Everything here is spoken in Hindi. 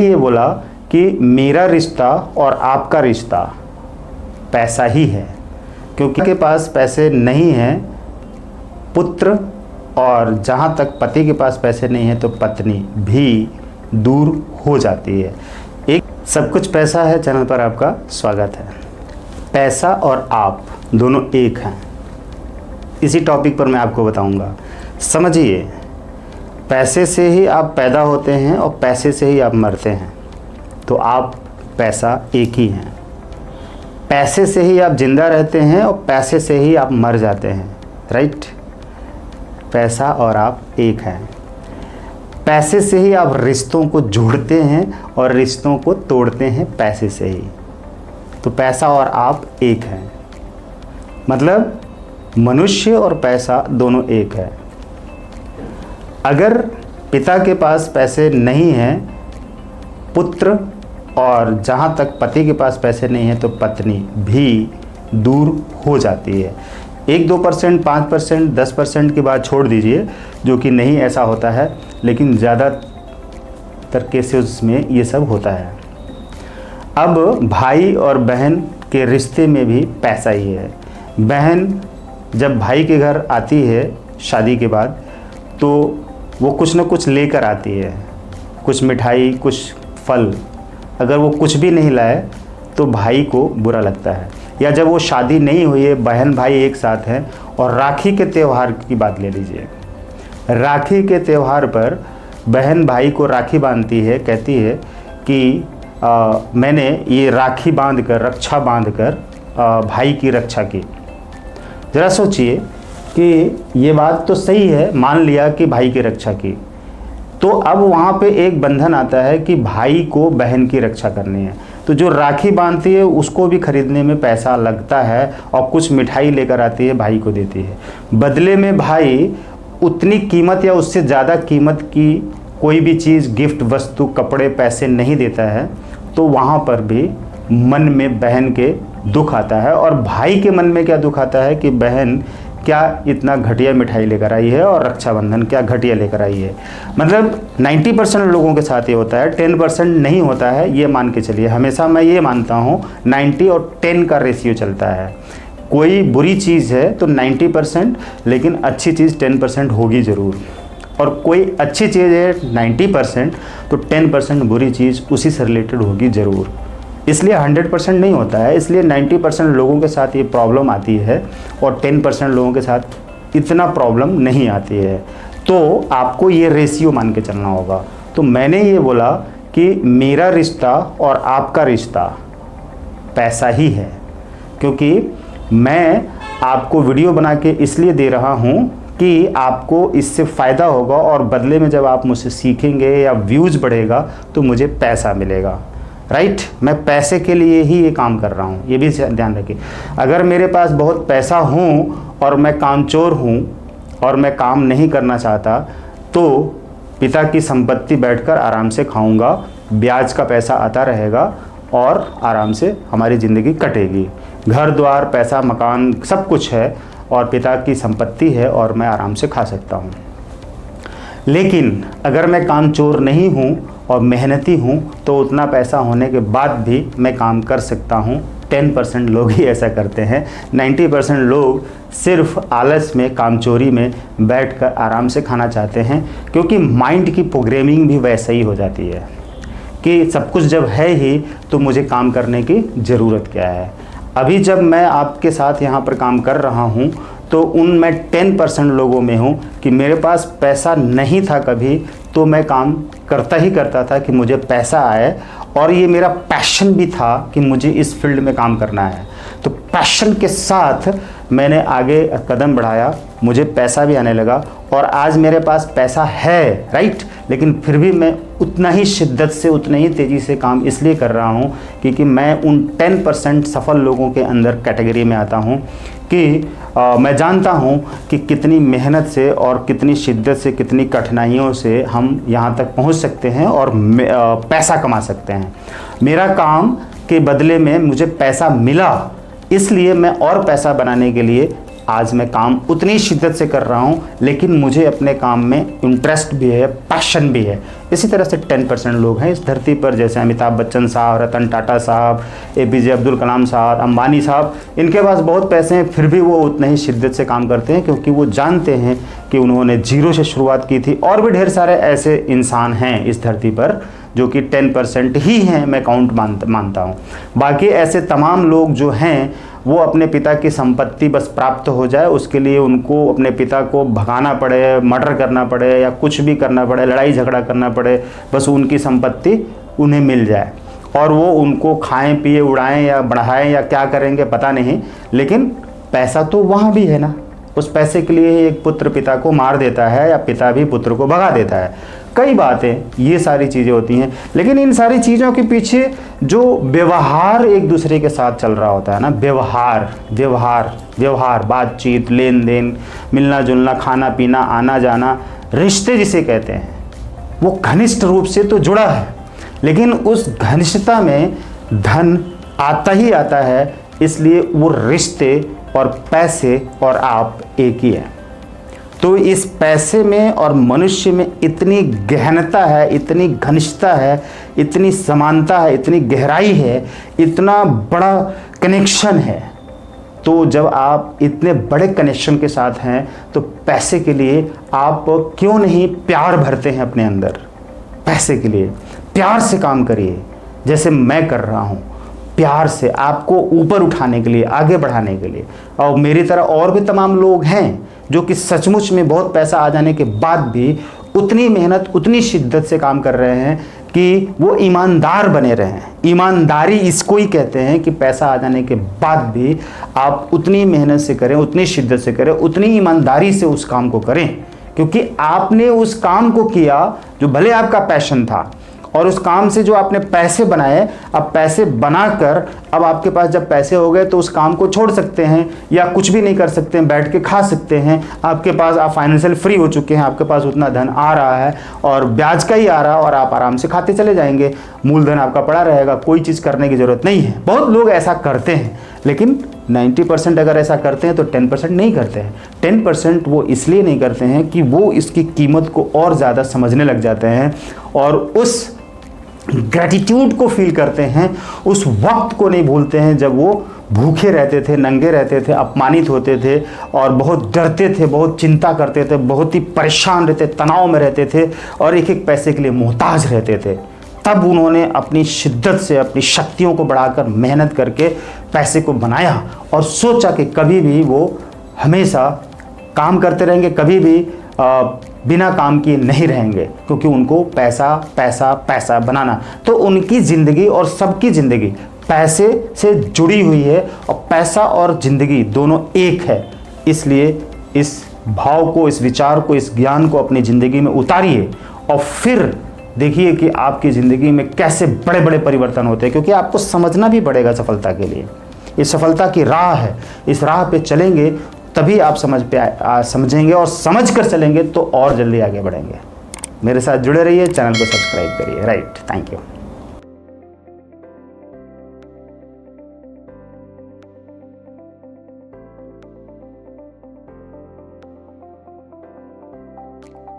ये बोला कि मेरा रिश्ता और आपका रिश्ता पैसा ही है, क्योंकि के पास पैसे नहीं हैं पुत्र, और जहाँ तक पति के पास पैसे नहीं हैं तो पत्नी भी दूर हो जाती है। एक सब कुछ पैसा है चैनल पर आपका स्वागत है। पैसा और आप दोनों एक हैं, इसी टॉपिक पर मैं आपको बताऊंगा। समझिए, पैसे से ही आप पैदा होते हैं और पैसे से ही आप मरते हैं, तो आप पैसा एक ही हैं। पैसे से ही आप जिंदा रहते हैं और पैसे से ही आप मर जाते हैं, राइट। पैसा और आप एक हैं। पैसे से ही आप रिश्तों को जोड़ते हैं और रिश्तों को तोड़ते हैं पैसे से ही, तो पैसा और आप एक हैं। मतलब मनुष्य और पैसा दोनों एक है। अगर पिता के पास पैसे नहीं हैं पुत्र, और जहाँ तक पति के पास पैसे नहीं हैं तो पत्नी भी दूर हो जाती है। 1-2%, 5%, 10% की बात छोड़ दीजिए, जो कि नहीं ऐसा होता है, लेकिन ज़्यादातर केसेस में ये सब होता है। अब भाई और बहन के रिश्ते में भी पैसा ही है। बहन जब भाई के घर आती है शादी के बाद, तो वो कुछ न कुछ लेकर आती है, कुछ मिठाई, कुछ फल। अगर वो कुछ भी नहीं लाए तो भाई को बुरा लगता है। या जब वो शादी नहीं हुई है, बहन भाई एक साथ हैं, और राखी के त्यौहार की बात ले लीजिए। राखी के त्यौहार पर बहन भाई को राखी बांधती है, कहती है कि मैंने ये राखी बांध कर, रक्षा बांध कर भाई की रक्षा की। ज़रा सोचिए कि ये बात तो सही है, मान लिया कि भाई की रक्षा की, तो अब वहाँ पे एक बंधन आता है कि भाई को बहन की रक्षा करनी है। तो जो राखी बांधती है उसको भी खरीदने में पैसा लगता है, और कुछ मिठाई लेकर आती है, भाई को देती है। बदले में भाई उतनी कीमत या उससे ज़्यादा कीमत की कोई भी चीज़, गिफ्ट, वस्तु, कपड़े, पैसे नहीं देता है, तो वहाँ पर भी मन में बहन के दुख आता है। और भाई के मन में क्या दुख आता है कि बहन क्या इतना घटिया मिठाई लेकर आई है, और रक्षाबंधन क्या घटिया लेकर आई है। मतलब 90% लोगों के साथ ये होता है, 10% नहीं होता है, ये मान के चलिए। हमेशा मैं ये मानता हूँ 90 और 10 का रेशियो चलता है। कोई बुरी चीज़ है तो 90%, लेकिन अच्छी चीज़ 10% होगी ज़रूर। और कोई अच्छी चीज़ है 90%, तो 10% बुरी चीज़ उसी से रिलेटेड होगी ज़रूर। इसलिए 100% नहीं होता है, इसलिए 90% लोगों के साथ ये प्रॉब्लम आती है और 10% लोगों के साथ इतना प्रॉब्लम नहीं आती है। तो आपको ये रेशियो मान के चलना होगा। तो मैंने ये बोला कि मेरा रिश्ता और आपका रिश्ता पैसा ही है, क्योंकि मैं आपको वीडियो बना के इसलिए दे रहा हूँ कि आपको इससे फ़ायदा होगा, और बदले में जब आप मुझसे सीखेंगे या व्यूज़ बढ़ेगा तो मुझे पैसा मिलेगा, राइट। मैं पैसे के लिए ही ये काम कर रहा हूँ, ये भी ध्यान रखिए। अगर मेरे पास बहुत पैसा हूँ और मैं कामचोर हूँ और मैं काम नहीं करना चाहता, तो पिता की संपत्ति बैठकर आराम से खाऊंगा, ब्याज का पैसा आता रहेगा और आराम से हमारी ज़िंदगी कटेगी। घर द्वार, पैसा, मकान सब कुछ है, और पिता की संपत्ति है, और मैं आराम से खा सकता हूँ। लेकिन अगर मैं कामचोर नहीं हूँ और मेहनती हूँ, तो उतना पैसा होने के बाद भी मैं काम कर सकता हूँ। 10% लोग ही ऐसा करते हैं, 90% लोग सिर्फ आलस में, कामचोरी में बैठकर आराम से खाना चाहते हैं, क्योंकि माइंड की प्रोग्रामिंग भी वैसे ही हो जाती है कि सब कुछ जब है ही तो मुझे काम करने की ज़रूरत क्या है। अभी जब मैं आपके साथ यहाँ पर काम कर रहा हूँ, तो मैं 10% लोगों में हूँ कि मेरे पास पैसा नहीं था कभी, तो मैं काम करता ही करता था कि मुझे पैसा आए, और ये मेरा पैशन भी था कि मुझे इस फील्ड में काम करना है। तो पैशन के साथ मैंने आगे कदम बढ़ाया, मुझे पैसा भी आने लगा, और आज मेरे पास पैसा है, राइट। लेकिन फिर भी मैं उतना ही शिद्दत से, उतना ही तेज़ी से काम इसलिए कर रहा हूँ क्योंकि मैं उन 10% सफल लोगों के अंदर कैटेगरी में आता हूँ कि मैं जानता हूँ कि कितनी मेहनत से और कितनी शिद्दत से, कितनी कठिनाइयों से हम यहाँ तक पहुँच सकते हैं और पैसा कमा सकते हैं। मेरा काम के बदले में मुझे पैसा मिला, इसलिए मैं और पैसा बनाने के लिए आज मैं काम उतनी शिद्दत से कर रहा हूँ, लेकिन मुझे अपने काम में इंटरेस्ट भी है, पैशन भी है। इसी तरह से 10% लोग हैं इस धरती पर, जैसे अमिताभ बच्चन साहब, रतन टाटा साहब, APJ अब्दुल कलाम साहब, अंबानी साहब। इनके पास बहुत पैसे हैं, फिर भी वो उतने ही शिद्दत से काम करते हैं, क्योंकि वो जानते हैं कि उन्होंने जीरो से शुरुआत की थी। और भी ढेर सारे ऐसे इंसान हैं इस धरती पर जो कि 10% ही हैं, मैं काउंट मानता हूँ। बाकी ऐसे तमाम लोग जो हैं वो अपने पिता की संपत्ति बस प्राप्त हो जाए, उसके लिए उनको अपने पिता को भगाना पड़े, मर्डर करना पड़े या कुछ भी करना पड़े, लड़ाई झगड़ा करना पड़े, बस उनकी संपत्ति उन्हें मिल जाए और वो उनको खाएं पिए उड़ाएं या बढ़ाएं या क्या करेंगे पता नहीं, लेकिन पैसा तो वहाँ भी है ना। उस पैसे के लिए एक पुत्र पिता को मार देता है या पिता भी पुत्र को भगा देता है। कई बातें, ये सारी चीज़ें होती हैं, लेकिन इन सारी चीज़ों के पीछे जो व्यवहार एक दूसरे के साथ चल रहा होता है ना, व्यवहार, बातचीत, लेन देन, मिलना जुलना, खाना पीना, आना जाना, रिश्ते जिसे कहते हैं, वो घनिष्ठ रूप से तो जुड़ा है, लेकिन उस घनिष्ठता में धन आता ही आता है, इसलिए वो रिश्ते और पैसे और आप एक ही हैं। तो इस पैसे में और मनुष्य में इतनी गहनता है, इतनी घनिष्ठता है, इतनी समानता है, इतनी गहराई है, इतना बड़ा कनेक्शन है। तो जब आप इतने बड़े कनेक्शन के साथ हैं तो पैसे के लिए आप क्यों नहीं प्यार भरते हैं अपने अंदर। पैसे के लिए प्यार से काम करिए, जैसे मैं कर रहा हूँ, प्यार से आपको ऊपर उठाने के लिए, आगे बढ़ाने के लिए। और मेरी तरह और भी तमाम लोग हैं जो कि सचमुच में बहुत पैसा आ जाने के बाद भी उतनी मेहनत, उतनी शिद्दत से काम कर रहे हैं कि वो ईमानदार बने रहें। ईमानदारी इसको ही कहते हैं कि पैसा आ जाने के बाद भी आप उतनी मेहनत से करें, उतनी शिद्दत से करें, उतनी ईमानदारी से उस काम को करें, क्योंकि आपने उस काम को किया जो भले आपका पैशन था, और उस काम से जो आपने पैसे बनाए, अब पैसे बनाकर अब आपके पास जब पैसे हो गए तो उस काम को छोड़ सकते हैं या कुछ भी नहीं कर सकते हैं, बैठ के खा सकते हैं। आपके पास, आप फाइनेंशियल फ्री हो चुके हैं, आपके पास उतना धन आ रहा है और ब्याज का ही आ रहा है और आप आराम से खाते चले जाएंगे, मूलधन आपका पड़ा रहेगा, कोई चीज़ करने की ज़रूरत नहीं है। बहुत लोग ऐसा करते हैं, लेकिन 90% अगर ऐसा करते हैं तो 10% नहीं करते हैं। 10% वो इसलिए नहीं करते हैं कि वो इसकी कीमत को और ज़्यादा समझने लग जाते हैं और उस ग्रैटिट्यूड को फील करते हैं, उस वक्त को नहीं भूलते हैं जब वो भूखे रहते थे, नंगे रहते थे, अपमानित होते थे और बहुत डरते थे, बहुत चिंता करते थे, बहुत ही परेशान रहते, तनाव में रहते थे और एक एक पैसे के लिए मोहताज रहते थे। तब उन्होंने अपनी शिद्दत से, अपनी शक्तियों को बढ़ाकर मेहनत करके पैसे को बनाया और सोचा कि कभी भी वो हमेशा काम करते रहेंगे, कभी भी बिना काम किए नहीं रहेंगे, क्योंकि उनको पैसा पैसा पैसा बनाना। तो उनकी ज़िंदगी और सबकी ज़िंदगी पैसे से जुड़ी हुई है और पैसा और ज़िंदगी दोनों एक है। इसलिए इस भाव को, इस विचार को, इस ज्ञान को अपनी ज़िंदगी में उतारिए और फिर देखिए कि आपकी ज़िंदगी में कैसे बड़े बड़े परिवर्तन होते हैं, क्योंकि आपको समझना भी पड़ेगा सफलता के लिए। ये सफलता की राह है, इस राह पे चलेंगे तभी आप समझेंगे और समझ कर चलेंगे तो और जल्दी आगे बढ़ेंगे। मेरे साथ जुड़े रहिए, चैनल को सब्सक्राइब करिए। Right, thank you.